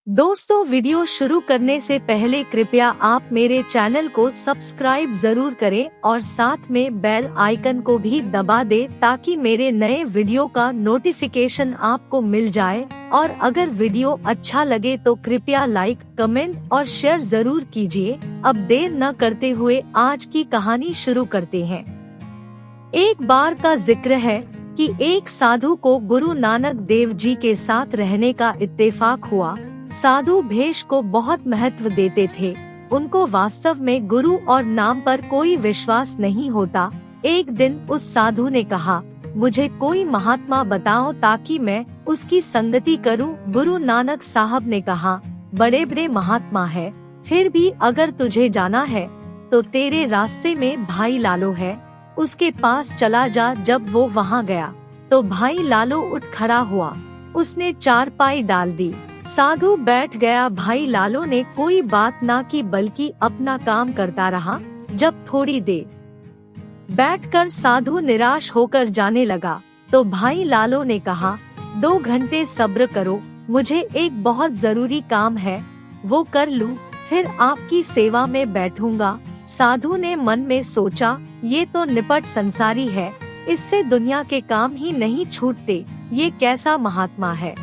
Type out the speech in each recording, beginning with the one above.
दोस्तों, वीडियो शुरू करने से पहले कृपया आप मेरे चैनल को सब्सक्राइब जरूर करें और साथ में बेल आइकन को भी दबा दें ताकि मेरे नए वीडियो का नोटिफिकेशन आपको मिल जाए। और अगर वीडियो अच्छा लगे तो कृपया लाइक, कमेंट और शेयर जरूर कीजिए। अब देर न करते हुए आज की कहानी शुरू करते हैं। एक बार का जिक्र है कि एक साधु को गुरु नानक देव जी के साथ रहने का इत्तेफाक हुआ। साधु भेष को बहुत महत्व देते थे। उनको वास्तव में गुरु और नाम पर कोई विश्वास नहीं होता। एक दिन उस साधु ने कहा, मुझे कोई महात्मा बताओ ताकि मैं उसकी संगति करूं। गुरु नानक साहब ने कहा, बड़े बड़े महात्मा है, फिर भी अगर तुझे जाना है तो तेरे रास्ते में भाई लालो है, उसके पास चला जा। जब वो वहाँ गया तो भाई लालो उठ खड़ा हुआ। उसने चारपाई डाल दी। साधु बैठ गया। भाई लालो ने कोई बात ना की बल्कि अपना काम करता रहा। जब थोड़ी देर बैठकर साधु निराश होकर जाने लगा तो भाई लालो ने कहा, 2 घंटे सब्र करो, मुझे एक बहुत जरूरी काम है, वो कर लूं, फिर आपकी सेवा में बैठूंगा। साधु ने मन में सोचा, ये तो निपट संसारी है, इससे दुनिया के काम ही नहीं छूटते, ये कैसा महात्मा है।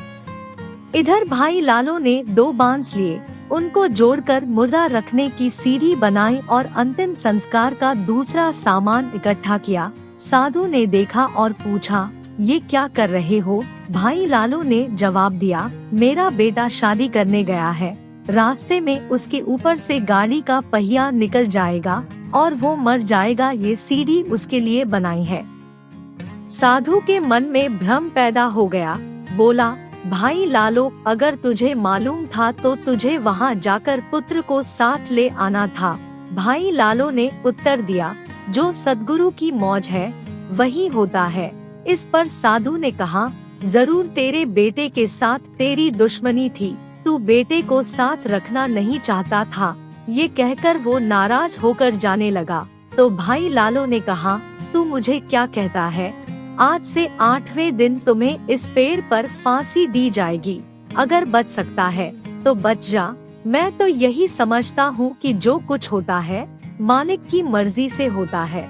इधर भाई लालो ने 2 बांस लिए, उनको जोड़कर मुर्दा रखने की सीढ़ी बनाई और अंतिम संस्कार का दूसरा सामान इकट्ठा किया। साधु ने देखा और पूछा, ये क्या कर रहे हो? भाई लालो ने जवाब दिया, मेरा बेटा शादी करने गया है, रास्ते में उसके ऊपर से गाड़ी का पहिया निकल जाएगा और वो मर जाएगा, ये सीढ़ी उसके लिए बनाई है। साधु के मन में भ्रम पैदा हो गया। बोला, भाई लालो, अगर तुझे मालूम था तो तुझे वहाँ जाकर पुत्र को साथ ले आना था। भाई लालो ने उत्तर दिया, जो सद्गुरु की मौज है वही होता है। इस पर साधु ने कहा, जरूर तेरे बेटे के साथ तेरी दुश्मनी थी, तू बेटे को साथ रखना नहीं चाहता था। ये कहकर वो नाराज होकर जाने लगा। तो भाई लालो ने कहा, तू मुझे क्या कहता है? आज से 8वें दिन तुम्हें इस पेड़ पर फांसी दी जाएगी। अगर बच सकता है तो बच जा। मैं तो यही समझता हूँ कि जो कुछ होता है मालिक की मर्जी से होता है।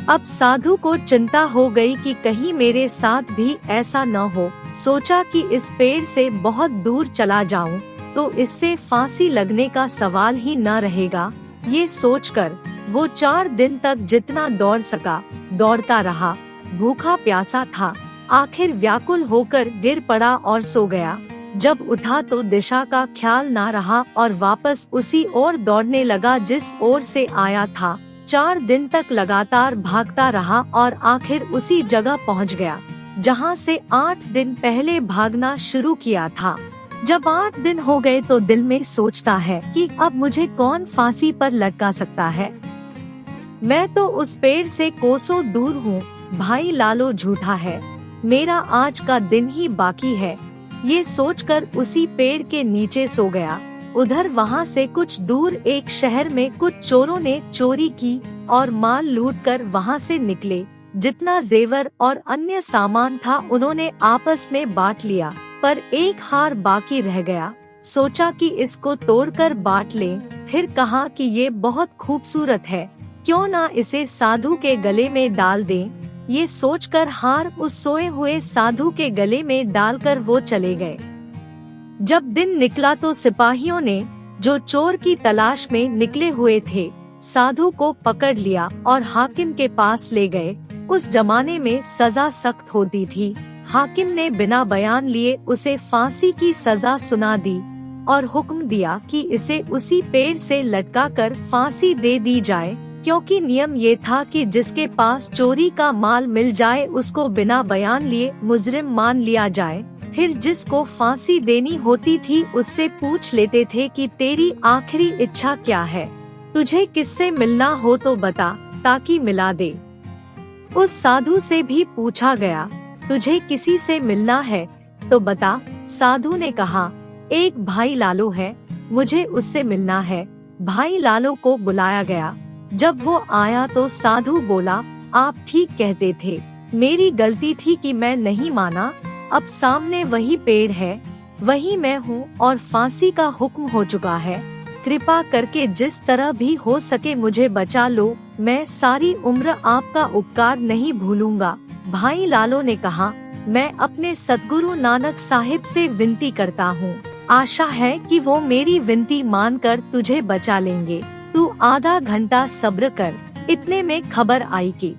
अब साधु को चिंता हो गई कि कहीं मेरे साथ भी ऐसा न हो। सोचा कि इस पेड़ से बहुत दूर चला जाऊं तो इससे फांसी लगने का सवाल ही न रहेगा। ये सोचकर वो 4 दिन तक जितना दौड़ सका दौड़ता रहा। भूखा प्यासा था, आखिर व्याकुल होकर गिर पड़ा और सो गया। जब उठा तो दिशा का ख्याल ना रहा और वापस उसी ओर दौड़ने लगा जिस ओर से आया था। 4 दिन तक लगातार भागता रहा और आखिर उसी जगह पहुंच गया जहां से 8 दिन पहले भागना शुरू किया था। जब 8 दिन हो गए तो दिल में सोचता है कि अब मुझे कौन फांसी पर लटका सकता है। मैं तो उस पेड़ से कोसों दूर हूँ। भाई लालो झूठा है, मेरा आज का दिन ही बाकी है। ये सोचकर उसी पेड़ के नीचे सो गया। उधर वहाँ से कुछ दूर एक शहर में कुछ चोरों ने चोरी की और माल लूटकर वहाँ से निकले। जितना जेवर और अन्य सामान था उन्होंने आपस में बांट लिया, पर एक हार बाकी रह गया। सोचा कि इसको तोड़कर बांट लें। फिर कहा कि ये बहुत खूबसूरत है, क्यों ना इसे साधु के गले में डाल दें। ये सोचकर हार उस सोए हुए साधु के गले में डालकर वो चले गए। जब दिन निकला तो सिपाहियों ने, जो चोर की तलाश में निकले हुए थे, साधु को पकड़ लिया और हाकिम के पास ले गए। उस जमाने में सजा सख्त होती थी। हाकिम ने बिना बयान लिए उसे फांसी की सजा सुना दी और हुक्म दिया कि इसे उसी पेड़ से लटकाकर फांसी दे दी जाए, क्योंकि नियम ये था कि जिसके पास चोरी का माल मिल जाए उसको बिना बयान लिए मुजरिम मान लिया जाए। फिर जिसको फांसी देनी होती थी उससे पूछ लेते थे कि तेरी आखिरी इच्छा क्या है, तुझे किससे मिलना हो तो बता ताकि मिला दे। उस साधु से भी पूछा गया, तुझे किसी से मिलना है तो बता। साधु ने कहा, एक भाई लालो है, मुझे उससे मिलना है। भाई लालो को बुलाया गया। जब वो आया तो साधु बोला, आप ठीक कहते थे, मेरी गलती थी कि मैं नहीं माना। अब सामने वही पेड़ है, वही मैं हूँ और फांसी का हुक्म हो चुका है। कृपा करके जिस तरह भी हो सके मुझे बचा लो, मैं सारी उम्र आपका उपकार नहीं भूलूंगा। भाई लालो ने कहा, मैं अपने सतगुरु नानक साहिब से विनती करता हूँ, आशा है कि वो मेरी विनती मानकर तुझे बचा लेंगे। तू आधा घंटा सब्र कर। इतने में खबर आई कि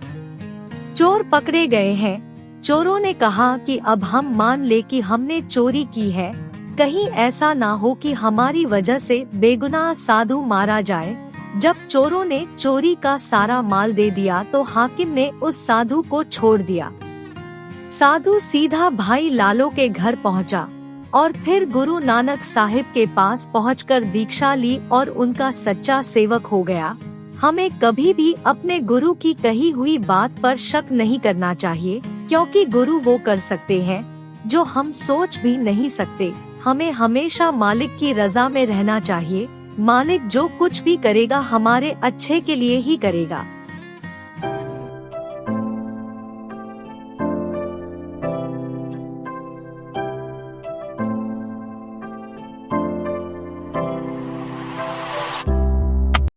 चोर पकड़े गए हैं। चोरों ने कहा कि अब हम मान ले कि हमने चोरी की है, कहीं ऐसा ना हो कि हमारी वजह से बेगुनाह साधु मारा जाए। जब चोरों ने चोरी का सारा माल दे दिया तो हाकिम ने उस साधु को छोड़ दिया। साधु सीधा भाई लालो के घर पहुंचा और फिर गुरु नानक साहिब के पास पहुंचकर दीक्षा ली और उनका सच्चा सेवक हो गया। हमें कभी भी अपने गुरु की कही हुई बात पर शक नहीं करना चाहिए, क्योंकि गुरु वो कर सकते हैं जो हम सोच भी नहीं सकते। हमें हमेशा मालिक की रजा में रहना चाहिए। मालिक जो कुछ भी करेगा हमारे अच्छे के लिए ही करेगा।